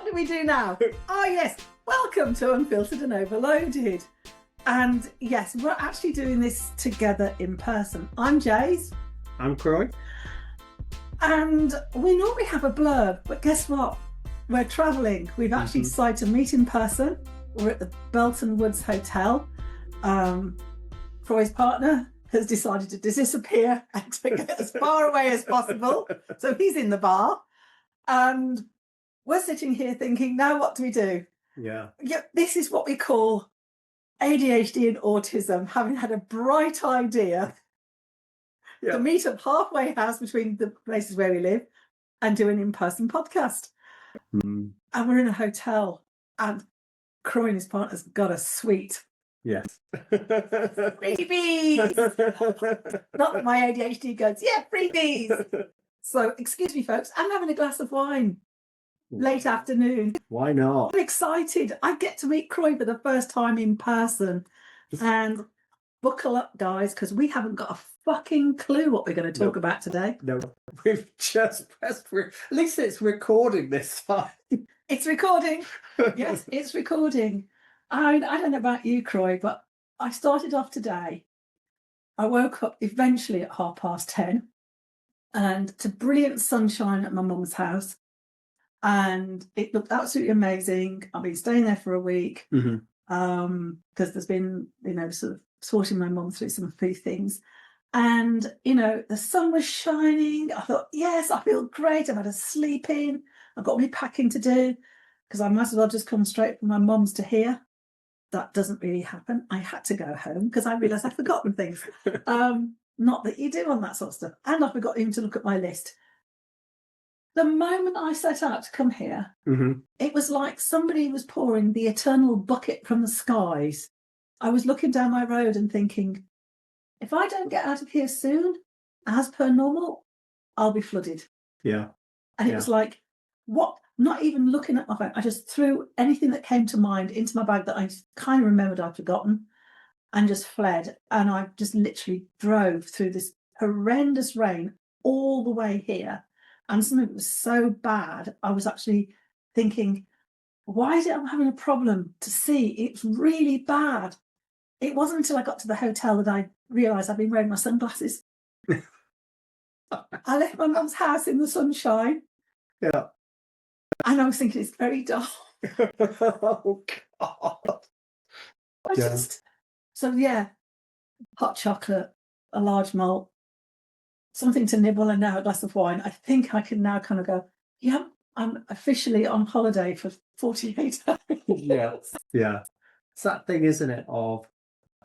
do we do now? Oh yes, welcome to Unfiltered and Overloaded. And yes, we're actually doing this together in person. I'm Jayz. I'm Kroy. And we normally have a blurb, but guess what? We're travelling. We've actually decided to meet in person. We're at the Belton Woods Hotel. Kroy's partner has decided to disappear and to get as far away as possible. So he's in the bar. And we're sitting here thinking, now what do we do? Yeah, this is what we call ADHD and autism, having had a bright idea to meet up halfway house between the places where we live and do an in-person podcast. And we're in a hotel and Kroy and his partner's got a suite. Yes. Freebies! Not that my ADHD goes, yeah, freebies! So, excuse me, folks, I'm having a glass of wine. Late afternoon. Why not? I'm excited. I get to meet Kroy for the first time in person. And buckle up, guys, because we haven't got a fucking clue what we're going to talk about today. No, we've just pressed at least it's recording this time. It's recording. Yes, it's recording. I don't know about you, Kroy, but I started off today. I woke up eventually at 10:30 and to brilliant sunshine at my mum's house. And it looked absolutely amazing. I've been staying there for a week because there's been, sort of sorting my mum through some few things. And, the sun was shining. I thought, yes, I feel great. I've had a sleep in. I've got me packing to do because I might as well just come straight from my mum's to here. That doesn't really happen. I had to go home because I realised I'd forgotten things. Not that you do on that sort of stuff. And I forgot even to look at my list. The moment I set out to come here, it was like somebody was pouring the eternal bucket from the skies. I was looking down my road and thinking, if I don't get out of here soon, as per normal, I'll be flooded. Yeah. And it was like, what? Not even looking at my phone. I just threw anything that came to mind into my bag that I kind of remembered I'd forgotten and just fled. And I just literally drove through this horrendous rain all the way here. And some of it was so bad, I was actually thinking, why is it I'm having a problem to see? It's really bad. It wasn't until I got to the hotel that I realised I'd been wearing my sunglasses. I left my mum's house in the sunshine. Yeah. And I was thinking, it's very dark. Oh, God. Hot chocolate, a large malt, something to nibble, and now a glass of wine. I think I can now kind of go, yeah, I'm officially on holiday for 48 hours. Yeah. It's that thing, isn't it, of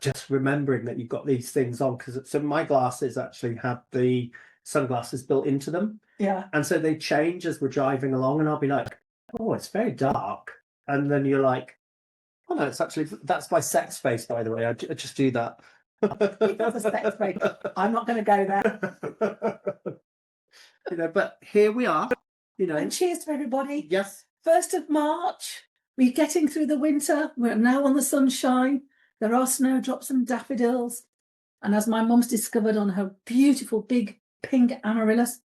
just remembering that you've got these things on. So my glasses actually have the sunglasses built into them. Yeah. And so they change as we're driving along, and I'll be like, oh, it's very dark. And then you're like, oh, no, that's my sex face, by the way. I just do that. That's a sex face. I'm not going to go there. But here we are. And cheers to everybody. Yes. 1st of March. We're getting through the winter. We're now on the sunshine. There are snowdrops and daffodils. And as my mum's discovered on her beautiful big pink amaryllis,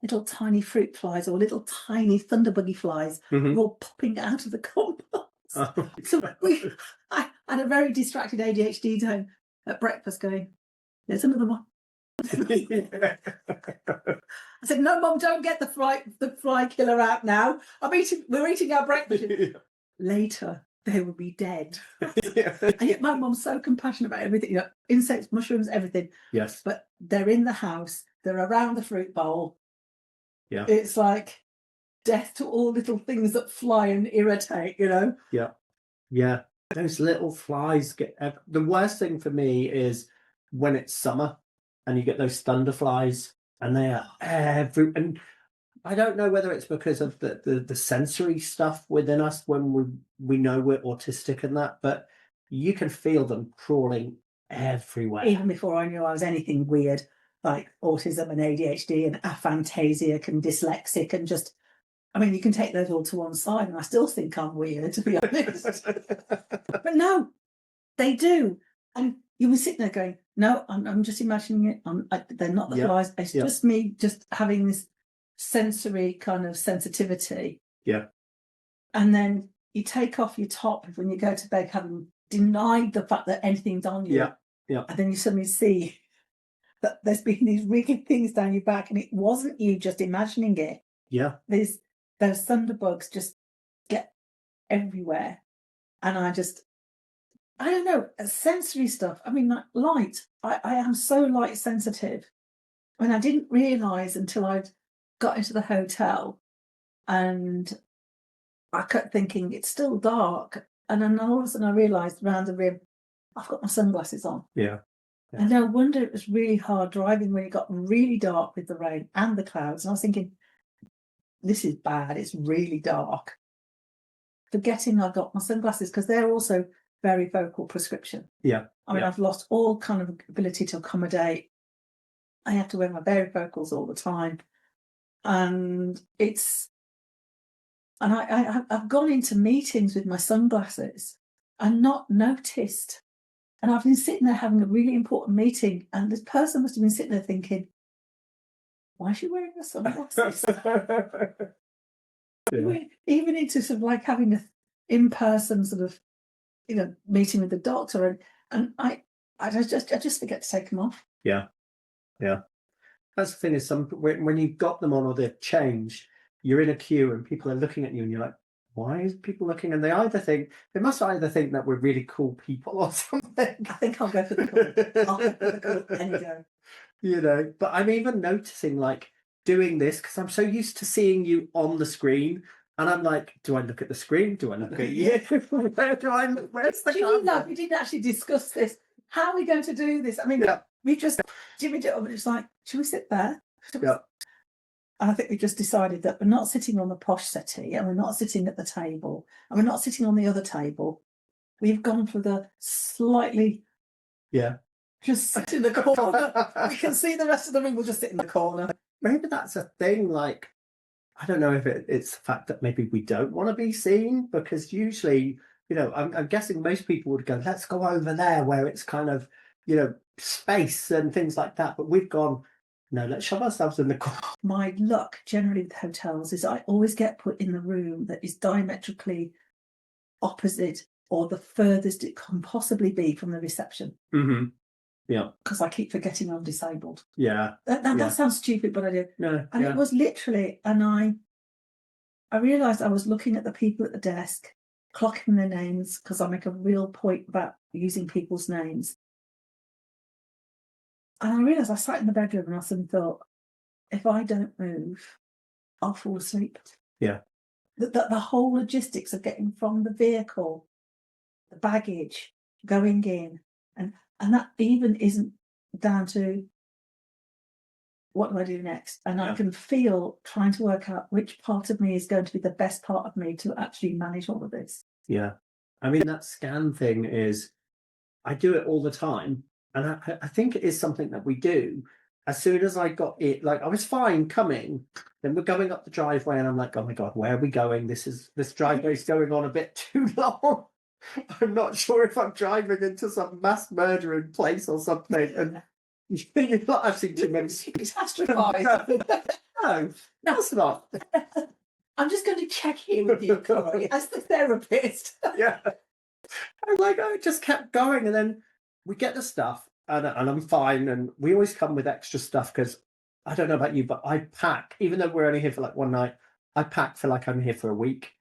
little tiny fruit flies or little tiny thunderbuggy flies are all popping out of the compost. So I had a very distracted ADHD time at breakfast going, there's another one. I said, no, Mum, don't get the fly killer out now. We're eating our breakfast. Later, they will be dead. And yet my mum's so compassionate about everything, insects, mushrooms, everything. Yes. But they're in the house. They're around the fruit bowl. Yeah. It's like death to all little things that fly and irritate, Yeah. Yeah. Those little flies the worst thing for me is when it's summer and you get those thunder flies and they are and I don't know whether it's because of the sensory stuff within us when we know we're autistic and that, but you can feel them crawling everywhere. Even before I knew I was anything weird, like autism and ADHD and aphantasic and dyslexic and just, you can take those all to one side and I still think I'm weird, to be honest. But no, they do. And you were sitting there going, no, I'm just imagining it. They're not the flies. It's just me just having this sensory kind of sensitivity. Yeah. and then you take off your top when you go to bed, having denied the fact that anything's on you. Yeah. And then you suddenly see that there's been these wicked things down your back, and it wasn't you just imagining it. Yeah. Those thunderbugs just get everywhere. And I don't know, sensory stuff. I mean, like light. I am so light sensitive. And I didn't realise until I'd got into the hotel and I kept thinking it's still dark. And then all of a sudden I realised around the rim, I've got my sunglasses on. Yeah. And no wonder it was really hard driving when it got really dark with the rain and the clouds. And I was thinking, this is bad. It's really dark. Forgetting I got my sunglasses, because they're also very vocal prescription. Yeah. I mean, I've lost all kind of ability to accommodate. I have to wear my varifocals all the time. And I've gone into meetings with my sunglasses and not noticed. And I've been sitting there having a really important meeting, and this person must have been sitting there thinking, why is she wearing her sunglasses? Yeah. Even into sort of like having an in-person sort of, meeting with the doctor, and I just forget to take them off. Yeah. That's the thing, is when you've got them on or they've changed, you're in a queue and people are looking at you and you're like, why is people looking? And they must either think that we're really cool people or something. I think I'll go for the cool. I'll go for the cool any day. But I'm even noticing, like, doing this because I'm so used to seeing you on the screen, and I'm like, do I look at the screen? Do I look at you? Where do I look? Where's the camera? We didn't actually discuss this. How are we going to do this? I mean, we just jimmied it up, and it's like, should we sit there? Yeah. And I think we just decided that we're not sitting on the posh settee, and we're not sitting at the table, and we're not sitting on the other table. We've gone for the slightly, just sit in the corner. We can see the rest of the room. We'll just sit in the corner. Maybe that's a thing. Like, I don't know if it's the fact that maybe we don't want to be seen, because usually, I'm guessing most people would go, let's go over there where it's kind of, space and things like that. But we've gone, no, let's shove ourselves in the corner. My luck generally with hotels is I always get put in the room that is diametrically opposite or the furthest it can possibly be from the reception. Mm-hmm. Yeah. Because I keep forgetting I'm disabled. Yeah. That sounds stupid, but I do. No. And it was literally, and I realised I was looking at the people at the desk, clocking their names, because I make a real point about using people's names. And I realised I sat in the bedroom and I suddenly thought, if I don't move, I'll fall asleep. Yeah. The whole logistics of getting from the vehicle, the baggage, going in, and that even isn't down to what do I do next? And I can feel trying to work out which part of me is going to be the best part of me to actually manage all of this. Yeah. I mean, that scan thing is, I do it all the time. And I think it is something that we do. As soon as I got it, like, I was fine coming, then we're going up the driveway and I'm like, oh my God, where are we going? This driveway's going on a bit too long. I'm not sure if I'm driving into some mass murdering place or something. And I've seen too many. Catastrophized. No, that's not. I'm just going to check here with you, Kroy, as the therapist. Yeah. I'm like, I just kept going, and then we get the stuff, and I'm fine, and we always come with extra stuff, because I don't know about you, but I pack, even though we're only here for like one night, I pack for like I'm here for a week.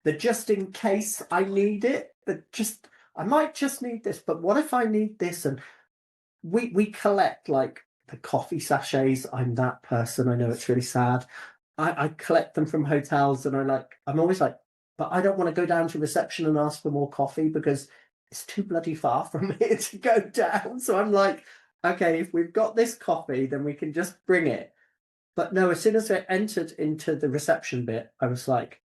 That just in case I need it, I might just need this, but what if I need this? And we collect like the coffee sachets. I'm that person. I know it's really sad. I collect them from hotels, and I'm always like, but I don't want to go down to reception and ask for more coffee because it's too bloody far from here to go down. So I'm like, okay, if we've got this coffee, then we can just bring it. But no, as soon as I entered into the reception bit, I was like,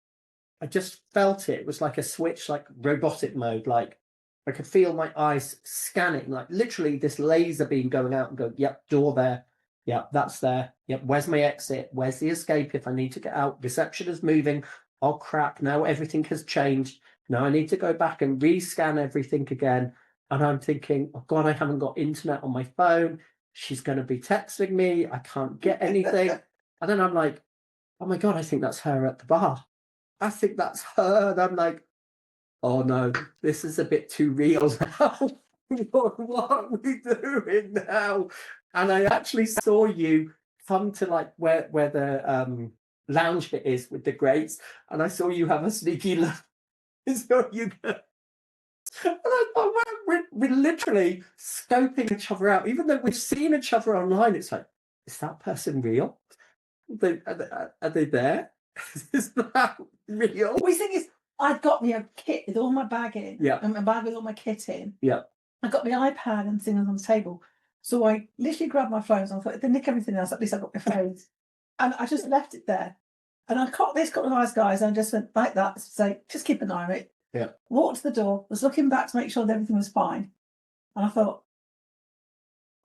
I just felt it. It was like a switch, like robotic mode. Like I could feel my eyes scanning, like literally this laser beam going out and go, yep, door there. Yep, that's there. Yep, where's my exit? Where's the escape if I need to get out? Reception is moving. Oh, crap. Now everything has changed. Now I need to go back and rescan everything again. And I'm thinking, oh, God, I haven't got internet on my phone. She's going to be texting me. I can't get anything. And then I'm like, oh, my God, I think that's her at the bar. I think that's her. And I'm like, oh no, this is a bit too real now. What are we doing now? And I actually saw you come to like where the lounge bit is with the grates, and I saw you have a sneaky look. So you go. And I thought, well, we're literally scoping each other out, even though we've seen each other online. It's like, is that person real? Are they there? Is that real? The thing is, I'd got me a kit with all my bag in, Yeah, and my bag with all my kit in. yeah, I got my iPad and things on the table. So I literally grabbed my phones and I thought, if they nick everything else, at least I got my phones. And I just left it there. And I caught this couple of nice guys and I just went like that, say, just keep an eye on it. yeah. Walked to the door, was looking back to make sure that everything was fine. And I thought,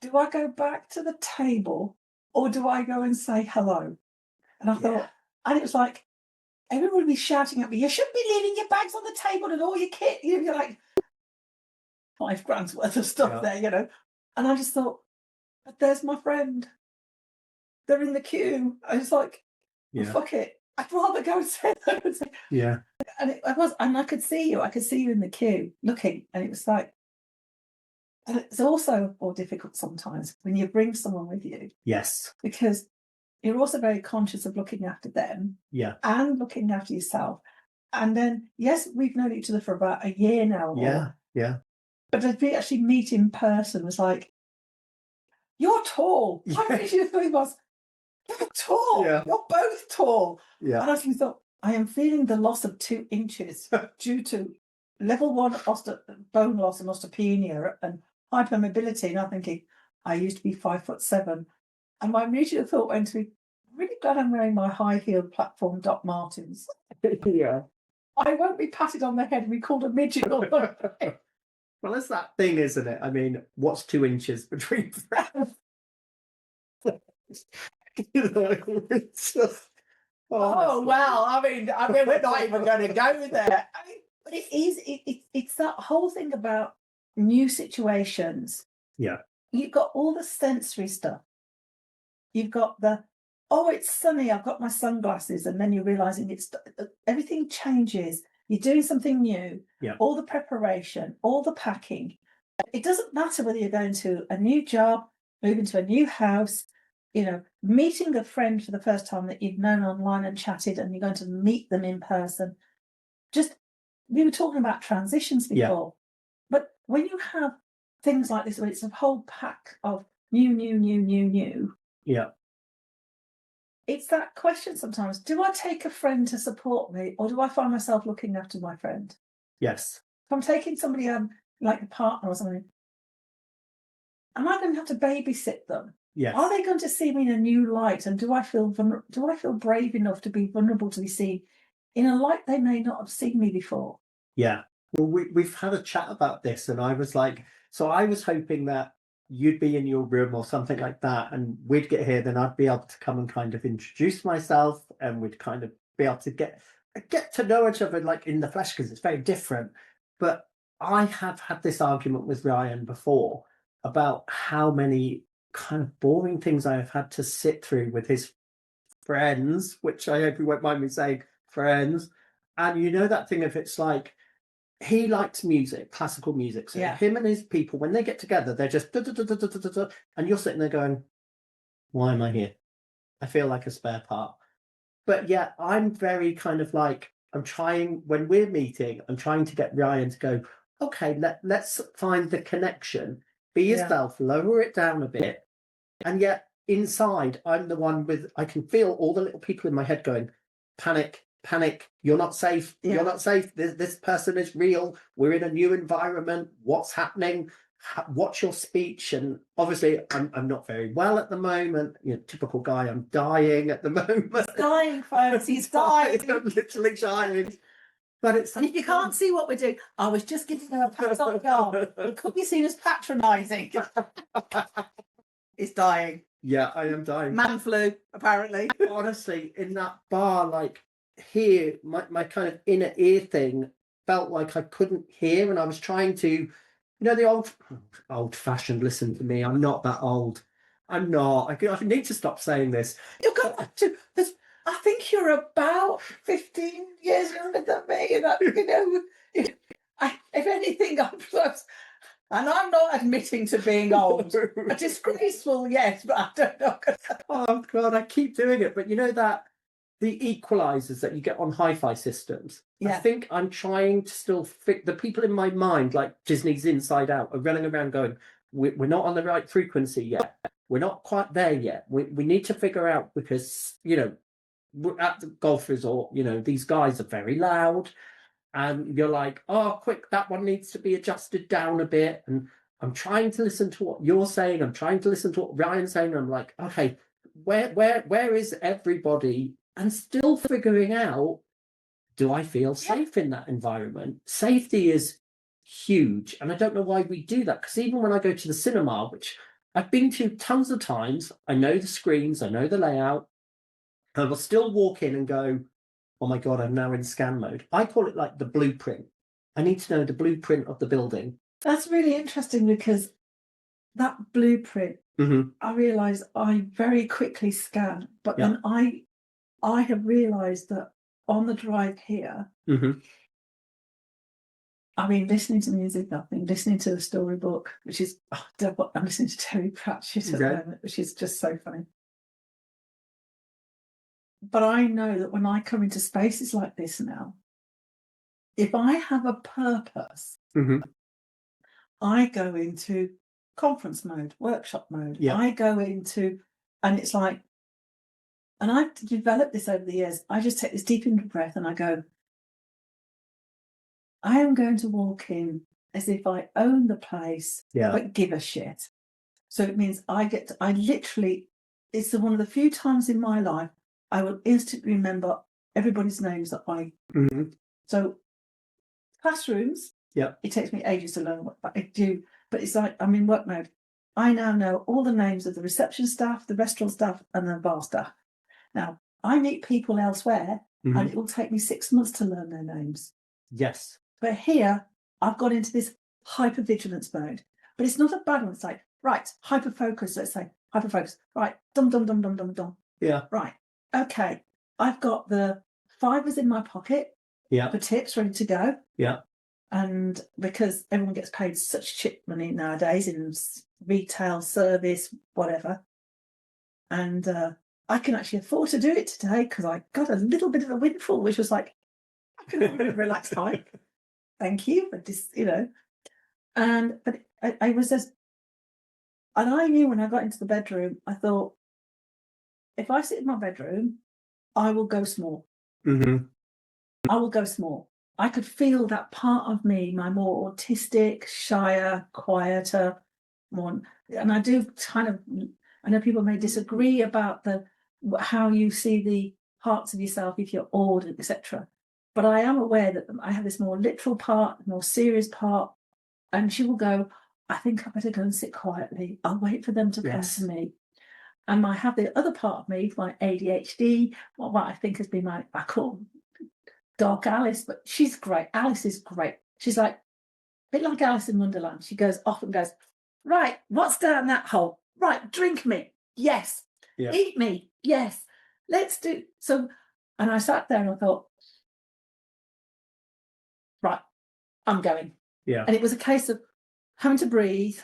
do I go back to the table or do I go and say hello? And I thought, and it was like, everyone would be shouting at me, you shouldn't be leaving your bags on the table and all your kit. You know, you're like, £5,000 worth of stuff there, you know. And I just thought, but there's my friend. They're in the queue. I was like, well, fuck it. I'd rather go and say that. Yeah. And it was, and I could see you. I could see you in the queue looking, and it was like, and it's also more difficult sometimes when you bring someone with you. Yes. Because you're also very conscious of looking after them. Yeah. And looking after yourself. And then, yes, we've known each other for about a year now. Yeah. Yeah. But to actually meet in person was like, you're tall. Yeah. My initial feeling was, you're tall. Yeah. You're both tall. Yeah. And I actually thought, I am feeling the loss of 2 inches due to level 1 bone loss and osteopenia and hypermobility. And I'm thinking, I used to be 5'7". And my immediate thought went to be, really glad I'm wearing my high-heeled platform Doc Martens. Yeah. I won't be patted on the head and be called a midget. Well, it's that thing, isn't it? I mean, what's 2 inches between friends? You know, it's just, oh well, I mean, we're not even going to go there. I mean, but it's that whole thing about new situations. Yeah. You've got all the sensory stuff. You've got the, oh, it's sunny, I've got my sunglasses, and then you're realizing it's everything changes. You're doing something new. Yeah. All the preparation, all the packing. It doesn't matter whether you're going to a new job, moving to a new house, you know, meeting a friend for the first time that you've known online and chatted, and you're going to meet them in person. Just, we were talking about transitions before, but when you have things like this, where it's a whole pack of new. Yeah. It's that question sometimes. Do I take a friend to support me, or do I find myself looking after my friend? Yes. If I'm taking somebody like a partner or something, am I going to have to babysit them? Yes. Are they going to see me in a new light? And do I feel brave enough to be vulnerable, to be seen in a light they may not have seen me before? Yeah. Well, we've had a chat about this, and I was like, so I was hoping that you'd be in your room or something like that, and we'd get here, then I'd be able to come and kind of introduce myself, and we'd kind of be able to get to know each other like in the flesh, because it's very different. But I have had this argument with Ryan before about how many kind of boring things I have had to sit through with his friends, which I hope you won't mind me saying, friends. And you know that thing of, it's like, he likes music, classical music. So him and his people, when they get together, they're just and you're sitting there going, why am I here? I feel like a spare part. But yeah, I'm very kind of like, I'm trying, when we're meeting, I'm trying to get Ryan to go, okay, let's find the connection, be yourself, lower it down a bit. And yet inside, I'm the one with, I can feel all the little people in my head going, panic, you're not safe, you're not safe, this person is real, we're in a new environment, what's happening, what's your speech? And obviously I'm not very well at the moment, you know, typical guy, I'm dying at the moment. He's dying, folks, he's dying. I'm literally dying. But it's, and if you can't see what we're doing, I was just giving him a pat on the arm. It could be seen as patronising. He's dying. Yeah, I am dying. Man flu, apparently. Honestly, in that bar, like here, my kind of inner ear thing felt like I couldn't hear, and I was trying to, you know, the old-fashioned, listen to me, I'm not that old. I'm not. I need to stop saying this. You're going to. I think you're about 15 years younger than me. And if anything, I'm close. And I'm not admitting to being old. A disgraceful, yes, but I don't know. Oh God, I keep doing it. But you know that the equalizers that you get on hi-fi systems. I think I'm trying to still fit the people in my mind, like Disney's Inside Out, are running around going, we're not on the right frequency yet. We're not quite there yet. We need to figure out, because, we're at the golf resort, these guys are very loud. And you're like, oh, quick, that one needs to be adjusted down a bit. And I'm trying to listen to what you're saying. I'm trying to listen to what Ryan's saying. And I'm like, okay, where is everybody? And still figuring out, do I feel safe in that environment? Safety is huge. And I don't know why we do that. Because even when I go to the cinema, which I've been to tons of times, I know the screens, I know the layout, I will still walk in and go, oh my God, I'm now in scan mode. I call it like the blueprint. I need to know the blueprint of the building. That's really interesting, because that blueprint, I realised I very quickly scan, but then I have realised that on the drive here, I mean, listening to music, listening to the storybook, which is, I'm listening to Terry Pratchett at the moment, which is just so funny. But I know that when I come into spaces like this now, if I have a purpose, I go into conference mode, workshop mode. I go into, and it's like, and I've developed this over the years. I just take this deep in breath and I go, I am going to walk in as if I own the place, but give a shit. So it means I literally, it's one of the few times in my life I will instantly remember everybody's names that I. So classrooms, it takes me ages to learn what I do, but it's like I'm in work mode. I now know all the names of the reception staff, the restaurant staff, and the bar staff. Now, I meet people elsewhere, and it will take me 6 months to learn their names. Yes. But here, I've got into this hypervigilance mode. But it's not a bad one. It's like, right, hyperfocus, let's say, hyperfocus. Right, dum, dum, dum, dum, dum, dum. Yeah. Right, okay. I've got the fivers in my pocket for tips ready to go. Yeah. And because everyone gets paid such cheap money nowadays in retail, service, whatever. And I can actually afford to do it today because I got a little bit of a windfall, which was like, I can have a bit of relaxed time. Thank you. But this, but I was just, and I knew when I got into the bedroom, I thought, if I sit in my bedroom, I will go small. I will go small. I could feel that part of me, my more autistic, shyer, quieter one. And I do kind of, I know people may disagree about how you see the parts of yourself if you're old, etc. But I am aware that I have this more literal part, more serious part. And she will go, I think I better go and sit quietly. I'll wait for them to come to me. And I have the other part of me, my ADHD, what I think has been I call Dark Alice, but she's great. Alice is great. She's like, a bit like Alice in Wonderland. She goes off and goes, right, what's down that hole? Right, drink me. Yes. Eat me. Yes. Let's do. So, and I sat there and I thought, right, I'm going. Yeah. And it was a case of having to breathe,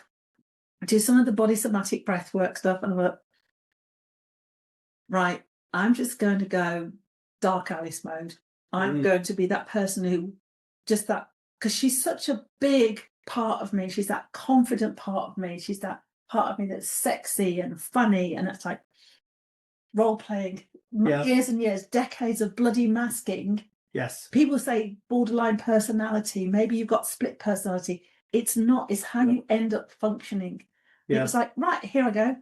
do some of the body somatic breath work stuff. And I thought, right, I'm just going to go Dark Alice mode. I'm going to be that person who just that, because she's such a big part of me. She's that confident part of me. She's that part of me that's sexy and funny. And it's like role playing, years and years, decades of bloody masking. Yes. People say borderline personality. Maybe you've got split personality. It's not. It's how you end up functioning. It was like, right, here I go.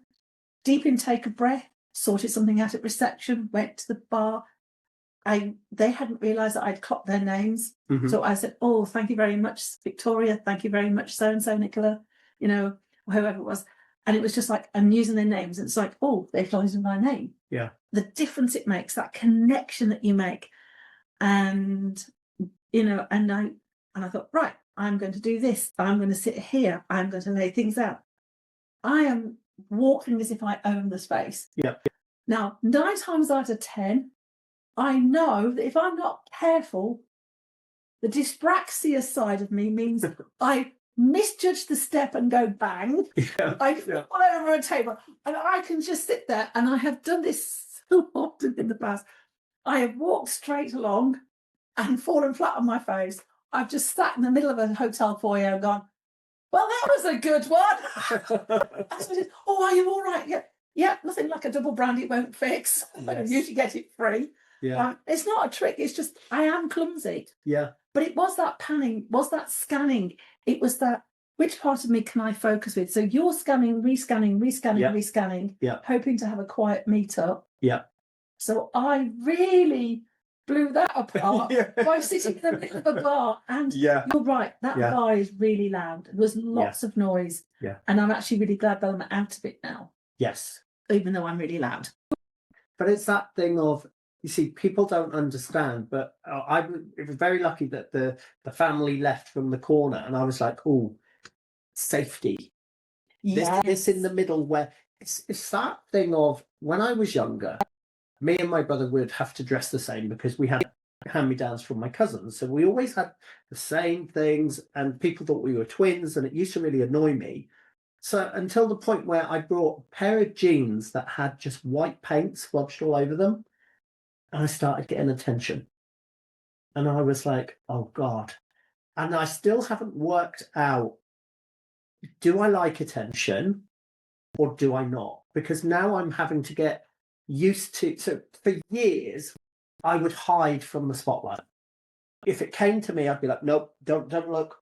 Deep intake of breath, sorted something out at reception, went to the bar. They hadn't realised that I'd clocked their names. So I said, oh, thank you very much, Victoria. Thank you very much, so-and-so, Nicola, or whoever it was. And it was just like, I'm using their names. And it's like, oh, they've used my name. Yeah. The difference it makes, that connection that you make. And, and I thought, right, I'm going to do this. I'm going to sit here. I'm going to lay things out. I am walking as if I own the space. Yeah. Now, 9 times out of 10, I know that if I'm not careful, the dyspraxia side of me means I misjudge the step and go bang. I fall over a table, and I can just sit there, and I have done this so often in the past. I have walked straight along and fallen flat on my face. I've just sat in the middle of a hotel foyer and gone, well, that was a good one. Oh, are you all right? Yeah, nothing like a double brand it won't fix. Yes. You usually get it free. Yeah. It's not a trick. It's just I am clumsy. Yeah. But it was that panning, was that scanning. It was that, which part of me can I focus with? So you're scanning, rescanning, rescanning, hoping to have a quiet meetup. Yeah. So I really blew that apart by sitting in the middle of a bar. And you're right, that bar is really loud. There was lots of noise. Yeah. And I'm actually really glad that I'm out of it now. Yes. Even though I'm really loud. But it's that thing of, you see, people don't understand, but I was very lucky that the family left from the corner, and I was like, oh, safety. Yes. This in the middle where it's that thing of, when I was younger, me and my brother would have to dress the same because we had hand-me-downs from my cousins. So we always had the same things, and people thought we were twins, and it used to really annoy me. So until the point where I brought a pair of jeans that had just white paint splodged all over them, and I started getting attention. And I was like, oh God. And I still haven't worked out, do I like attention or do I not? Because now I'm having to get used to, so for years, I would hide from the spotlight. If it came to me, I'd be like, nope, don't look,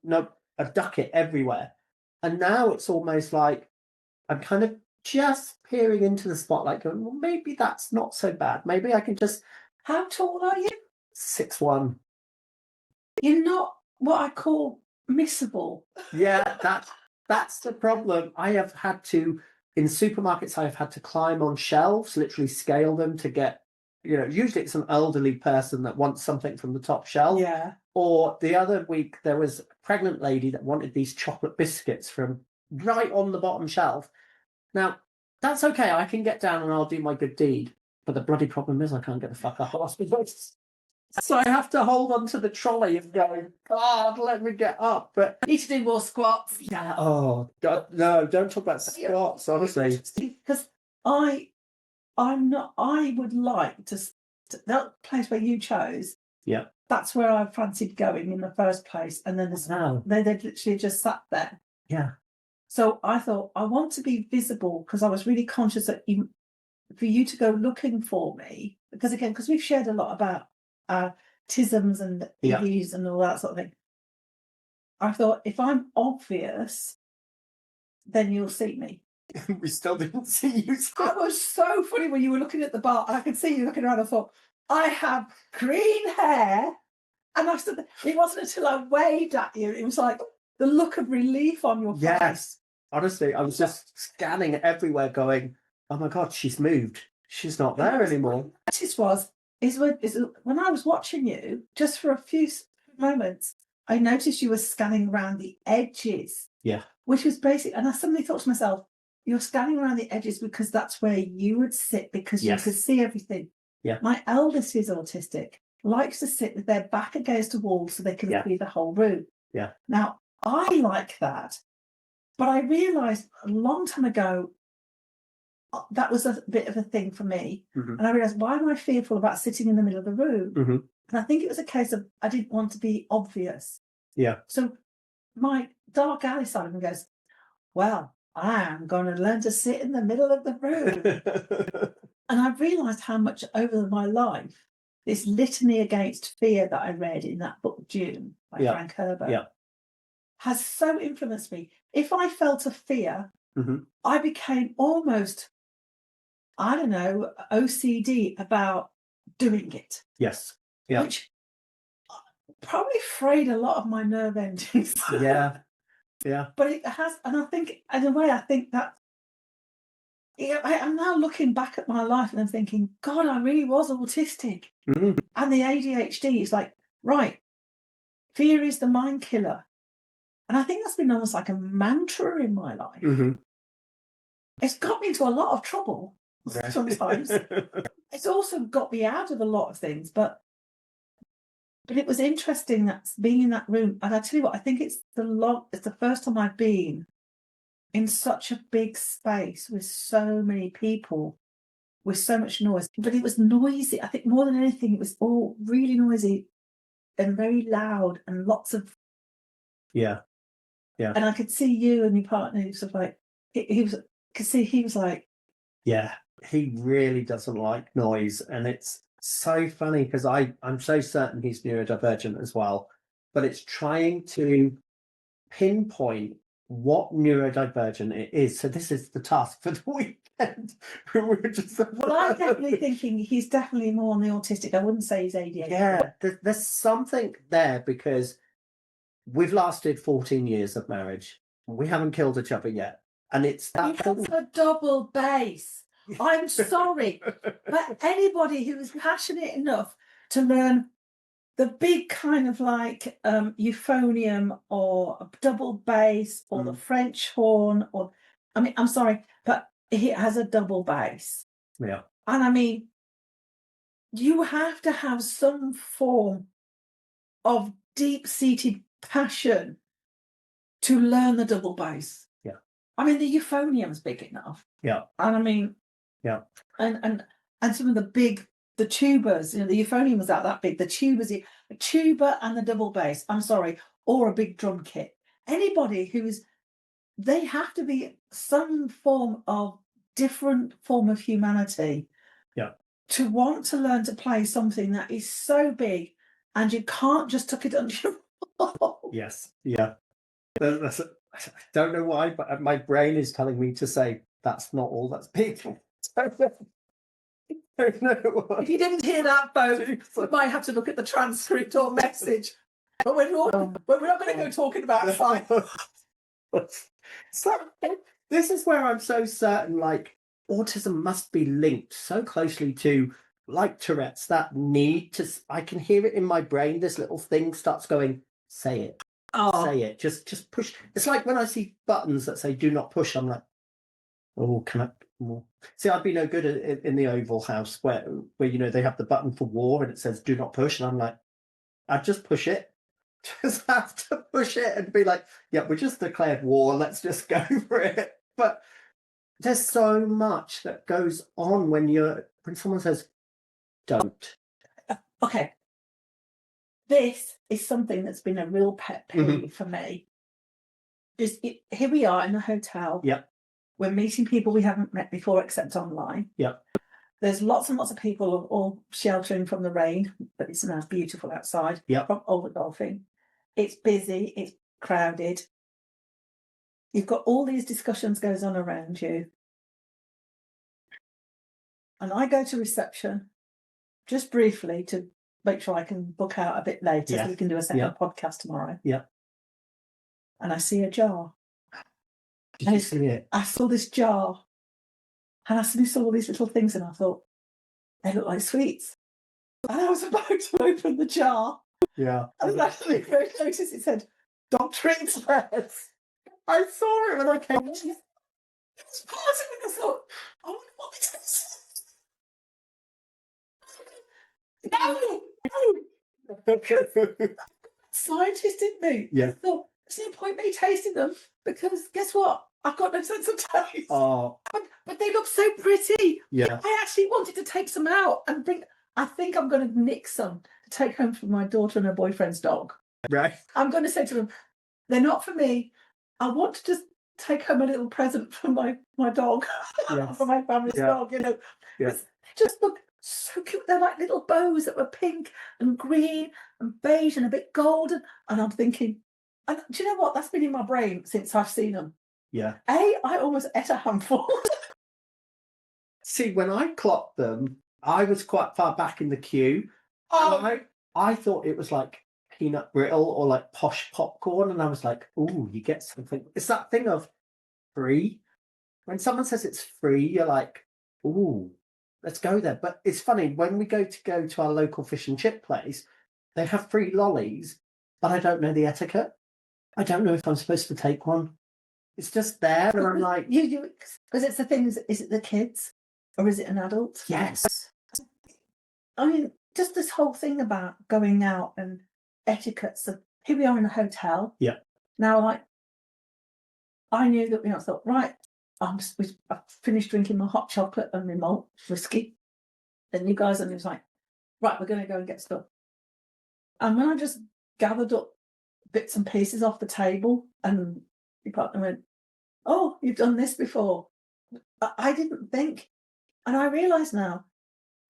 nope, I'd duck it everywhere. And now it's almost like I'm kind of just peering into the spotlight going, well, maybe that's not so bad. Maybe I can just... How tall are you? 6'1". You're not what I call missable. Yeah, that's the problem. I have had to, in supermarkets, I've had to climb on shelves, literally scale them to get, usually it's an elderly person that wants something from the top shelf. Yeah. Or the other week, there was a pregnant lady that wanted these chocolate biscuits from right on the bottom shelf. Now, that's okay. I can get down and I'll do my good deed. But the bloody problem is I can't get the fuck up hospital. So I have to hold onto the trolley and go, God, let me get up. But You need to do more squats. Yeah. oh God, no, don't talk about squats, honestly. Because I would like to, that place where you chose. Yeah. That's where I fancied going in the first place. And then they literally just sat there. Yeah. So I thought, I want to be visible because I was really conscious that for you to go looking for me, because we've shared a lot about autisms and EVs and all that sort of thing. I thought, if I'm obvious, then you'll see me. We still didn't see you. That was so funny when you were looking at the bar. I could see you looking around. I thought, I have green hair. And I stood there. It wasn't until I waved at you, it was like the look of relief on your face. Yes. Honestly, I was just scanning everywhere going, oh my God, she's moved. She's not there anymore. What is when I was watching you, just for a few moments, I noticed you were scanning around the edges. Yeah. Which was basic. And I suddenly thought to myself, you're scanning around the edges because that's where you would sit because you could see everything. Yeah. My eldest, who's autistic, likes to sit with their back against a wall so they can see the whole room. Yeah. Now, I like that. But I realised a long time ago that was a bit of a thing for me. Mm-hmm. And I realised, why am I fearful about sitting in the middle of the room? Mm-hmm. And I think it was a case of I didn't want to be obvious. Yeah. So my dark alley side of me goes, well, I am going to learn to sit in the middle of the room. And I realised how much over my life, this litany against fear that I read in that book, June, by Frank Herbert, has so influenced me. If I felt a fear, I became almost, I don't know, OCD about doing it. Yes. Yeah. Which probably frayed a lot of my nerve endings. Yeah. Yeah. But it has, and I think, in a way, I think that I'm now looking back at my life and I'm thinking, God, I really was autistic. Mm-hmm. And the ADHD is like, right, fear is the mind killer. And I think that's been almost like a mantra in my life. Mm-hmm. It's got me into a lot of trouble sometimes. it's also got me out of a lot of things, but it was interesting that being in that room. And I tell you what, I think it's the first time I've been in such a big space with so many people, with so much noise. But it was noisy. I think more than anything, it was all really noisy and very loud and lots of. Yeah. And I could see you and your partner, he was sort of like, he was like. Yeah, he really doesn't like noise. And it's so funny because I'm so certain he's neurodivergent as well. But it's trying to pinpoint what neurodivergent it is. So this is the task for the weekend. Well, I'm definitely thinking he's definitely more on the autistic. I wouldn't say he's ADHD. Yeah, there's something there because we've lasted 14 years of marriage. We haven't killed each other yet. And it's that That's a double bass. I'm sorry, but anybody who is passionate enough to learn the big kind of like euphonium or a double bass or the French horn, or I mean, I'm sorry, but it has a double bass. Yeah. And I mean, you have to have some form of deep-seated passion to learn the double bass. Yeah. I mean, the euphonium's big enough. Yeah. And I mean, yeah. And some of the tubas, the euphonium was that big. The tubas, a tuba and the double bass, I'm sorry, or a big drum kit. Anybody they have to be some form of different form of humanity. Yeah. To want to learn to play something that is so big and you can't just tuck it under your Yes. Yeah. I don't know why, but my brain is telling me to say that's not all that's big. If you didn't hear that, folks, you might have to look at the transcript or message. But we're not going to go talking about science. So this is where I'm so certain, like, autism must be linked so closely to, like Tourette's, that need to. I can hear it in my brain. This little thing starts going, say it. Oh. Say it. Just push. It's like when I see buttons that say "do not push." I'm like, oh, can I? See, I'd be no good in the Oval House where they have the button for war and it says "do not push," and I'm like, I'd just push it. Just have to push it and be like, yeah, we just declared war. Let's just go for it. But there's so much that goes on when someone says, "Don't." Okay. This is something that's been a real pet peeve for me. Here we are in a hotel. Yep. We're meeting people we haven't met before except online. Yep. There's lots and lots of people all sheltering from the rain, but it's now beautiful outside. Yep. From all the golfing. It's busy, it's crowded. You've got all these discussions goes on around you. And I go to reception just briefly to make sure I can book out a bit later so we can do a second podcast tomorrow. Yeah. And I see a jar. Did you see it? I saw this jar. And I saw all these little things and I thought, they look like sweets. And I was about to open the jar. Yeah. And I actually noticed it said, dog treats first. I saw it when I came. It's part of it. I thought, I wonder what it is. No! Scientist in me. Yeah. I thought, there's no point me tasting them because guess what? I've got no sense of taste. Oh. But they look so pretty. Yeah. I actually wanted to take some out and bring. I think I'm going to nick some to take home for my daughter and her boyfriend's dog. Right. I'm going to say to them, they're not for me. I want to just take home a little present for my dog, for my family's dog. Yeah. They just look so cute. They're like little bows that were pink and green and beige and a bit golden. And I'm thinking, and do you know what? That's been in my brain since I've seen them. Yeah. I almost ate a handful. See, when I clocked them, I was quite far back in the queue. Oh, I thought it was like peanut brittle or like posh popcorn, and I was like, "Ooh, you get something." It's that thing of free. When someone says it's free, you're like, "Ooh, let's go there." But it's funny when we go to our local fish and chip place, they have free lollies, but I don't know the etiquette. I don't know if I'm supposed to take one. It's just there, and I'm like, you because it's the thing. Is it the kids or is it an adult? Yes. I mean, just this whole thing about going out and etiquettes of here we are in a hotel. Yeah. Now, like, I knew that, I thought, right, I've finished drinking my hot chocolate and my malt whiskey. And you guys, and it was like, right, we're going to go and get stuff. And when I just gathered up bits and pieces off the table, and your partner went, oh, you've done this before. I didn't think. And I realise now,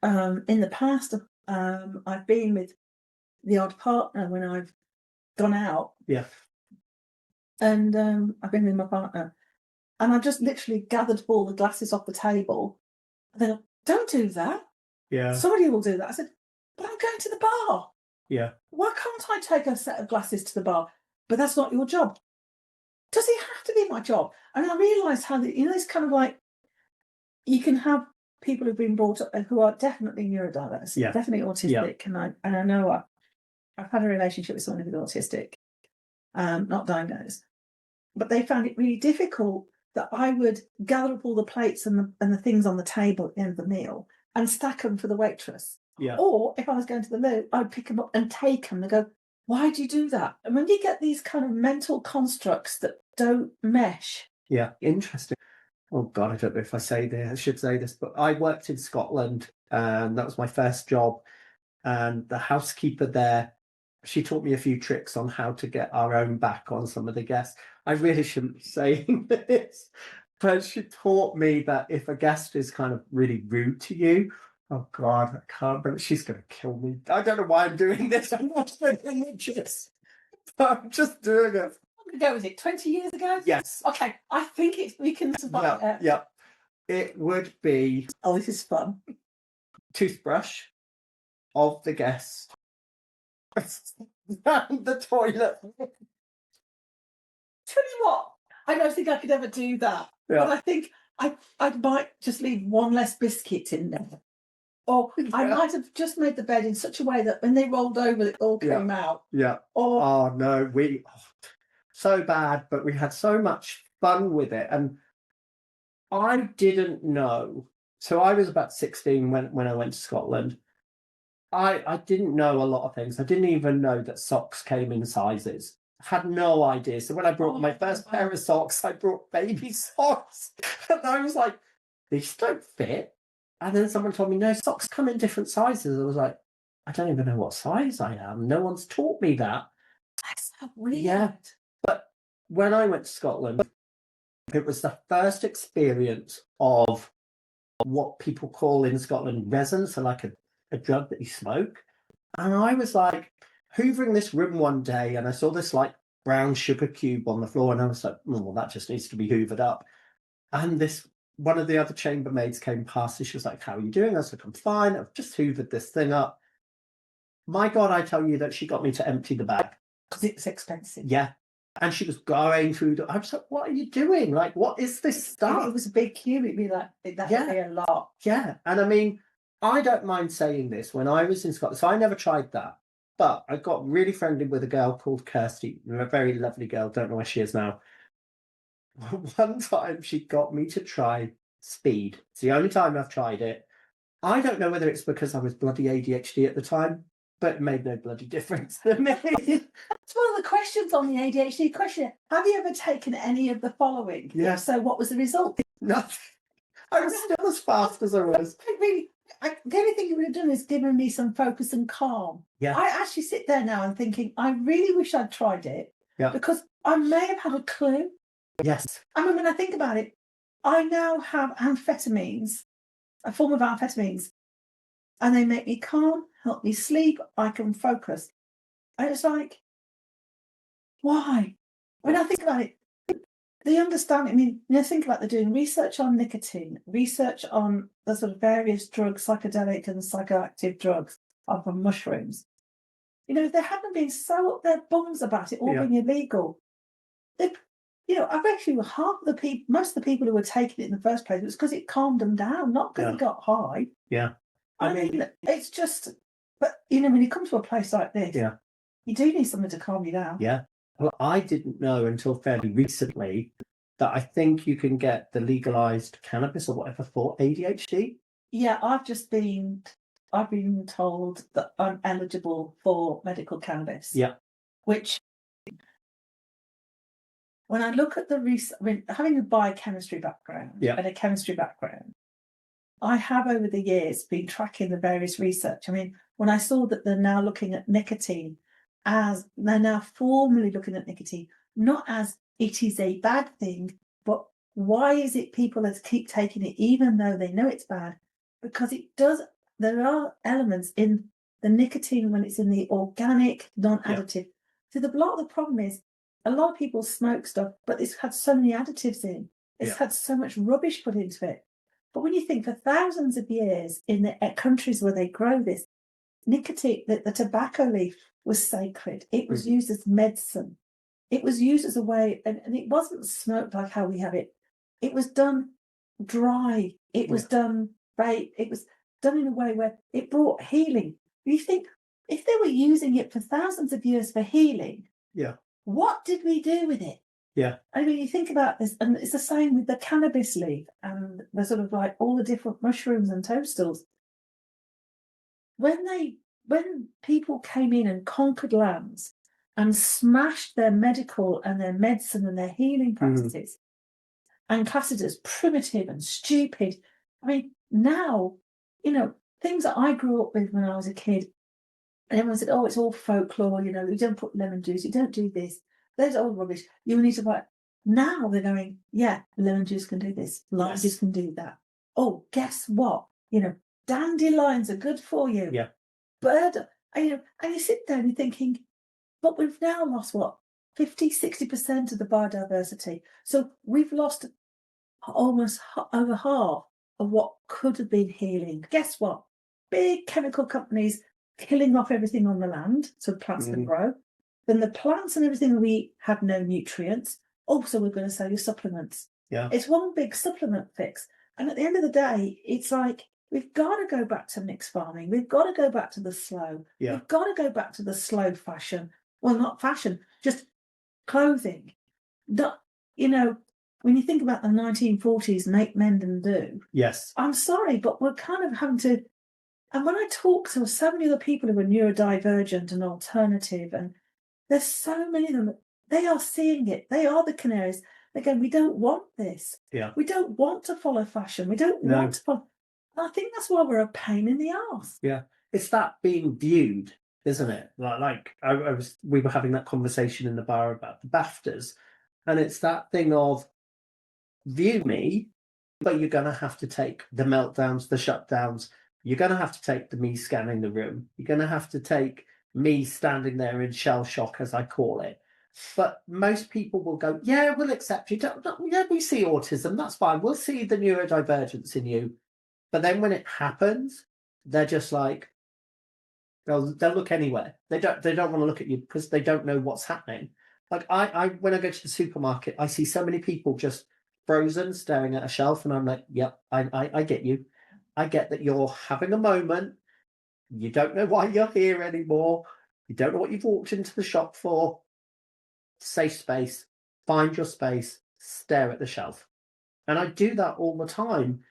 in the past, I've been with the odd partner when I've gone out. Yeah. And I've been with my partner. And I just literally gathered all the glasses off the table. And then, don't do that. Yeah. Somebody will do that. I said, but I'm going to the bar. Yeah. Why can't I take a set of glasses to the bar? But that's not your job. Does it have to be my job? And I realised how, it's kind of like, you can have people who've been brought up who are definitely neurodiverse, definitely autistic. Yeah. And I know I've had a relationship with someone who's autistic, not diagnosed, but they found it really difficult that I would gather up all the plates and the things on the table at the end of the meal and stack them for the waitress. Yeah. Or if I was going to the loo, I'd pick them up and take them and go, why do you do that? And when you get these kind of mental constructs that don't mesh. Yeah, interesting. Oh God, I don't know if I should say this, but I worked in Scotland and that was my first job. And the housekeeper there, she taught me a few tricks on how to get our own back on some of the guests. I really shouldn't be saying this, but she taught me that if a guest is kind of really rude to you, oh God, I can't, but she's going to kill me. I don't know why I'm doing this. I'm not religious, but I'm just doing it. How long ago was it? 20 years ago? Yes. Okay, I think we can survive it. Yeah. It would be... Oh, this is fun. Toothbrush of the guest and the toilet. Tell you what, I don't think I could ever do that. Yeah. But I think I might just leave one less biscuit in there. Or I might have just made the bed in such a way that when they rolled over, it all came out. Yeah. Or, oh, no, so bad, but we had so much fun with it. And I didn't know. So I was about 16 when I went to Scotland. I didn't know a lot of things. I didn't even know that socks came in sizes. I had no idea. So when I brought my first pair of socks, I brought baby socks. And I was like, these don't fit. And then someone told me, no, socks come in different sizes. I was like, I don't even know what size I am. No one's taught me that. That's so weird. Yeah. But when I went to Scotland, it was the first experience of what people call in Scotland resin, so like a drug that you smoke. And I was like hoovering this room one day and I saw this like brown sugar cube on the floor and I was like, oh, well, that just needs to be hoovered up. And one of the other chambermaids came past and she was like, how are you doing? I was like, I'm fine. I've just hoovered this thing up. My God, I tell you that she got me to empty the bag. Because it's expensive. Yeah. And she was going through I was like, what are you doing? Like, what is this stuff? If it was a big cube, it'd be like, that would be a lot. Yeah. And I mean, I don't mind saying this. When I was in Scotland, so I never tried that. But I got really friendly with a girl called Kirsty, a very lovely girl. Don't know where she is now. One time she got me to try speed. It's the only time I've tried it. I don't know whether it's because I was bloody ADHD at the time, but it made no bloody difference to me. That's one of the questions on the ADHD questionnaire. Have you ever taken any of the following? Yeah. If so, what was the result? Nothing. I was still as fast as I was. The only thing you would have done is given me some focus and calm. Yeah. I actually sit there now and thinking, I really wish I'd tried it. Yeah. Because I may have had a clue. Yes. I mean, when I think about it, I now have amphetamines, a form of amphetamines, and they make me calm, help me sleep, I can focus. And it's like, why? When I think about it, they understand. I mean, think about they're doing research on nicotine, research on the sort of various drugs, psychedelic and psychoactive drugs, from mushrooms. If they hadn't been so up their bums about it all being illegal, I bet you most of the people who were taking it in the first place was because it calmed them down, not because it got high. Yeah. I mean, it's just, but when you come to a place like this, you do need something to calm you down. Yeah. Well, I didn't know until fairly recently that I think you can get the legalized cannabis or whatever for ADHD. Yeah, I've just been I've been told that I'm eligible for medical cannabis. Yeah. Which, when I look at the research, I mean, having a biochemistry background and a chemistry background, I have over the years been tracking the various research. I mean, when I saw that they're now looking at nicotine as they're now formally looking at nicotine, not as it is a bad thing, but why is it people keep taking it even though they know it's bad? Because it does, there are elements in the nicotine when it's in the organic, non-additive. So a lot of the problem is a lot of people smoke stuff, but it's had so many additives in. It's had so much rubbish put into it. But when you think for thousands of years in the countries where they grow this, nicotine, the tobacco leaf was sacred. It was used as medicine. It was used as a way, and it wasn't smoked like how we have it. It was done dry. It was done vape. It was done in a way where it brought healing. You think, if they were using it for thousands of years for healing, what did we do with it? Yeah. I mean, you think about this, and it's the same with the cannabis leaf and the sort of like all the different mushrooms and toadstools. When people came in and conquered lands and smashed their medical and their medicine and their healing practices and classed it as primitive and stupid. I mean, now, things that I grew up with when I was a kid, and everyone said, oh, it's all folklore, you don't put lemon juice, you don't do this. There's old rubbish. You need to buy. Now they're going, lemon juice can do this, lime juice can do that. Oh, guess what? Dandelions are good for you. Yeah. And you sit there and you're thinking, but we've now lost 50-60% of the biodiversity. So we've lost almost over half of what could have been healing. Guess what? Big chemical companies killing off everything on the land so plants can grow. Then the plants and everything we eat have no nutrients. Also, we're going to sell you supplements. Yeah. It's one big supplement fix. And at the end of the day, it's like, we've got to go back to mixed farming. We've got to go back to the slow. Yeah. We've got to go back to the slow fashion. Well, not fashion, just clothing. Not, when you think about the 1940s, make, mend and do. Yes. I'm sorry, but we're kind of having to. And when I talk to so many other people who are neurodivergent and alternative, and there's so many of them, they are seeing it. They are the canaries. Again, we don't want this. Yeah. We don't want to follow fashion. We don't want to follow. I think that's why we're a pain in the arse. Yeah, it's that being viewed, isn't it? We were having that conversation in the bar about the BAFTAs, and it's that thing of view me, but you're going to have to take the meltdowns, the shutdowns. You're going to have to take the me scanning the room. You're going to have to take me standing there in shell shock, as I call it. But most people will go, yeah, we'll accept you. Yeah, we see autism. That's fine. We'll see the neurodivergence in you. But then when it happens, they're just like, they'll look anywhere. They don't want to look at you because they don't know what's happening. Like I when I go to the supermarket, I see so many people just frozen staring at a shelf, and I'm like, yep, I get you. I get that you're having a moment. You don't know why you're here anymore. You don't know what you've walked into the shop for. Safe space. Find your space. Stare at the shelf. And I do that all the time.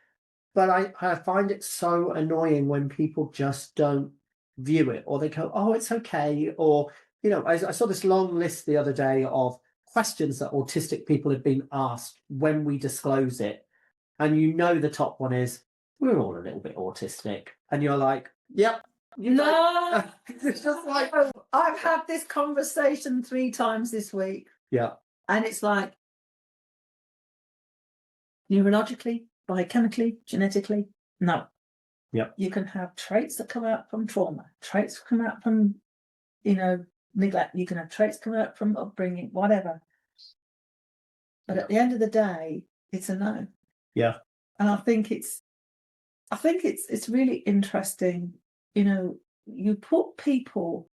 But I find it so annoying when people just don't view it, or they go, oh, it's okay. Or, I saw this long list the other day of questions that autistic people have been asked when we disclose it. And the top one is, we're all a little bit autistic. And you're like, yep. No. It's just like, I've had this conversation 3 times this week. Yeah. And it's like, neurologically, biochemically, genetically, no. Yep. You can have traits that come out from trauma, traits come out from, neglect. You can have traits come out from upbringing, whatever. But at the end of the day, it's a no. Yeah. And I think it's really interesting. You put people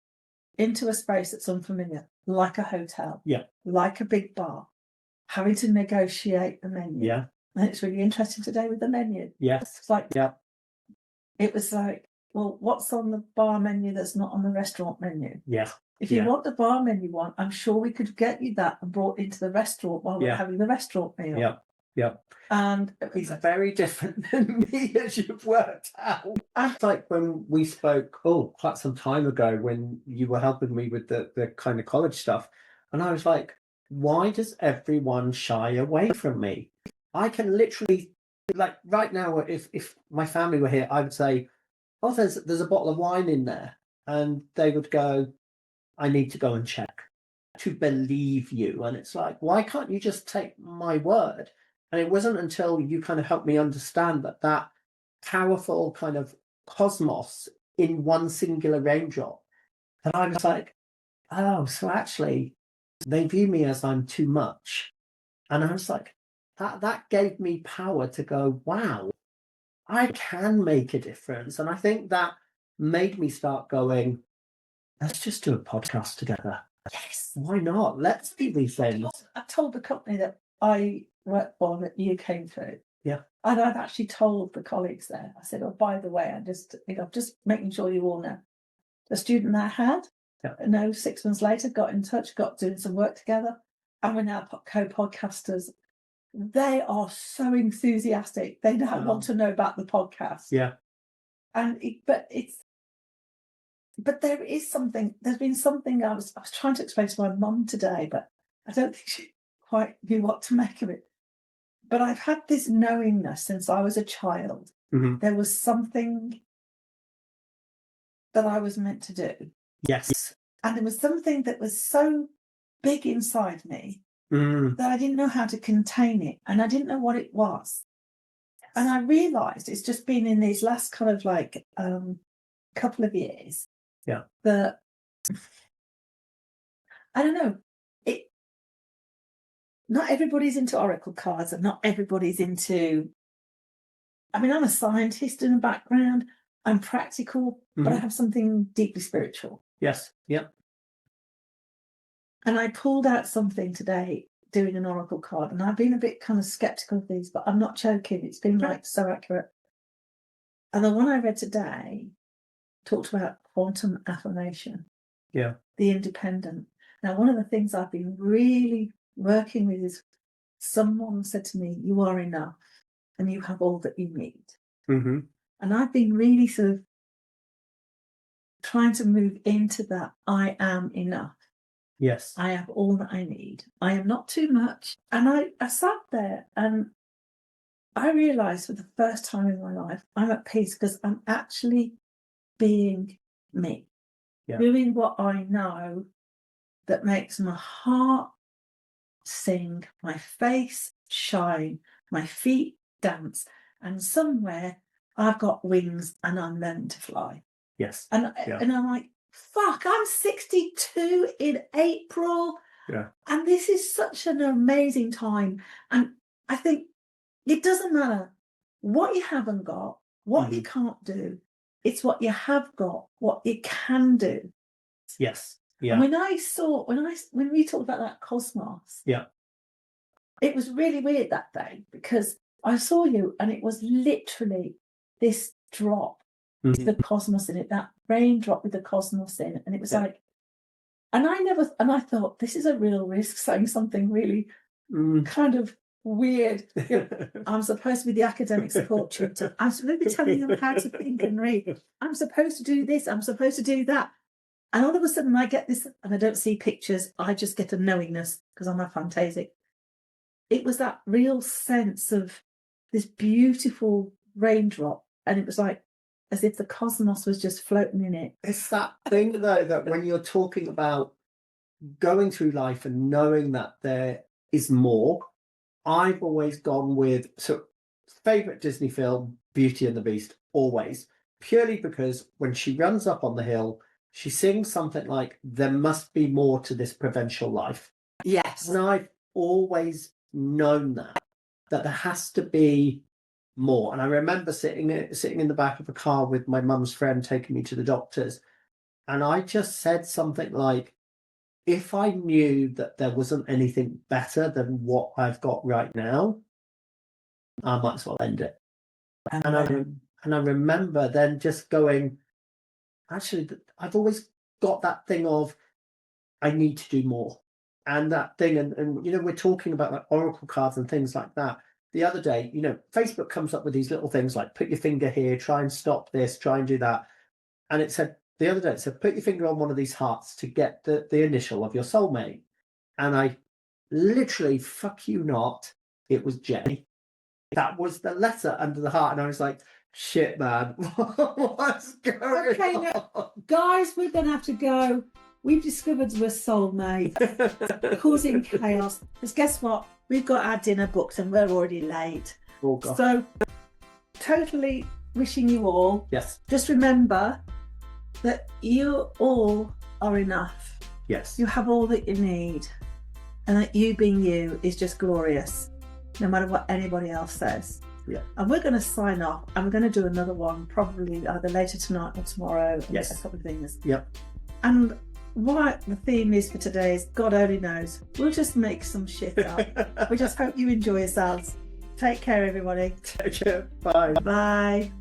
into a space that's unfamiliar, like a hotel, like a big bar, having to negotiate the menu. Yeah. And it's really interesting today with the menu. Yes. It's like, it was like, well, what's on the bar menu that's not on the restaurant menu? Yeah. If you want the bar menu one, I'm sure we could get you that and brought into the restaurant while we're having the restaurant meal. Yeah. Yeah. And he's very different than me, as you've worked out. It's like when we spoke, quite some time ago, when you were helping me with the kind of college stuff. And I was like, why does everyone shy away from me? I can literally, like right now, if my family were here, I would say, oh, there's a bottle of wine in there. And they would go, I need to go and check to believe you. And it's like, why can't you just take my word? And it wasn't until you kind of helped me understand that powerful kind of cosmos in one singular raindrop, that I was like, oh, so actually they view me as I'm too much. And I was like, that gave me power to go, wow, I can make a difference. And I think that made me start going, let's just do a podcast together. Yes, why not? Let's do these things. I told the company that I work for that you came through. Yeah. And I've actually told the colleagues there, I said, oh, by the way, just making sure you all know. The student I had, 6 months later, got in touch, got doing some work together, and we're now co-podcasters. They are so enthusiastic. They now want to know about the podcast. Yeah. And but there is something, there's been something I was trying to explain to my mum today, but I don't think she quite knew what to make of it. But I've had this knowingness since I was a child. Mm-hmm. There was something that I was meant to do. Yes. And there was something that was so big inside me that I didn't know how to contain it. And I didn't know what it was. Yes. And I realised it's just been in these last kind of like couple of years. Yeah. That, I don't know, not everybody's into oracle cards and not everybody's into, I mean, I'm a scientist in the background. I'm practical, but I have something deeply spiritual. Yes. Yep. And I pulled out something today doing an oracle card, and I've been a bit kind of skeptical of these, but I'm not joking. It's been like so accurate. And the one I read today talked about quantum affirmation. Yeah. The independent. Now, one of the things I've been really working with is someone said to me, you are enough and you have all that you need. Mm-hmm. And I've been really sort of trying to move into that I am enough. Yes. I have all that I need. I am not too much. And I sat there and I realised for the first time in my life, I'm at peace because I'm actually being me. Yeah. Doing what I know that makes my heart sing, my face shine, my feet dance, and somewhere I've got wings and I'm learning to fly. Yes. And I'm like, fuck, I'm 62 in April. Yeah. And this is such an amazing time. And I think it doesn't matter what you haven't got, what you can't do. It's what you have got, what you can do. Yes. Yeah. And when we talked about that cosmos, it was really weird that day because I saw you and it was literally this drop to the cosmos in it, that raindrop with the cosmos in it. And it was like, and I thought, this is a real risk saying something really kind of weird. I'm supposed to be the academic support tutor. I'm supposed to be telling them how to think and read. I'm supposed to do this. I'm supposed to do that. And all of a sudden I get this, and I don't see pictures. I just get a knowingness because I'm a phantasic. It was that real sense of this beautiful raindrop. And it was like, as if the cosmos was just floating in it. It's that thing, though, that when you're talking about going through life and knowing that there is more, I've always gone with, favourite Disney film, Beauty and the Beast, always. Purely because when she runs up on the hill, she sings something like, there must be more to this provincial life. Yes. And I've always known that there has to be more. And I remember sitting in the back of a car with my mum's friend taking me to the doctors, and I just said something like, if I knew that there wasn't anything better than what I've got right now, I might as well end it. And I remember then just going, actually, I've always got that thing of, I need to do more. And that thing, and we're talking about like oracle cards and things like that. the other day, you know, Facebook comes up with these little things like put your finger here, try and stop this, try and do that. And it said, the other day, it said, put your finger on one of these hearts to get the initial of your soulmate. And I literally, fuck you not, it was J. That was the letter under the heart. And I was like, shit, man, what's going on? Now, guys, we're going to have to go. We've discovered we're soulmates, causing chaos. Because guess what? We've got our dinner booked and we're already late. Oh, God. So, totally wishing you all. Yes. Just remember that you all are enough. Yes. You have all that you need. And that you being you is just glorious, no matter what anybody else says. Yeah. And we're going to sign off, and we're going to do another one probably either later tonight or tomorrow. Yes. A couple of things. Yep. And what the theme is for today is God only knows. We'll just make some shit up. We just hope you enjoy yourselves. Take care, everybody. Take care. Bye. Bye.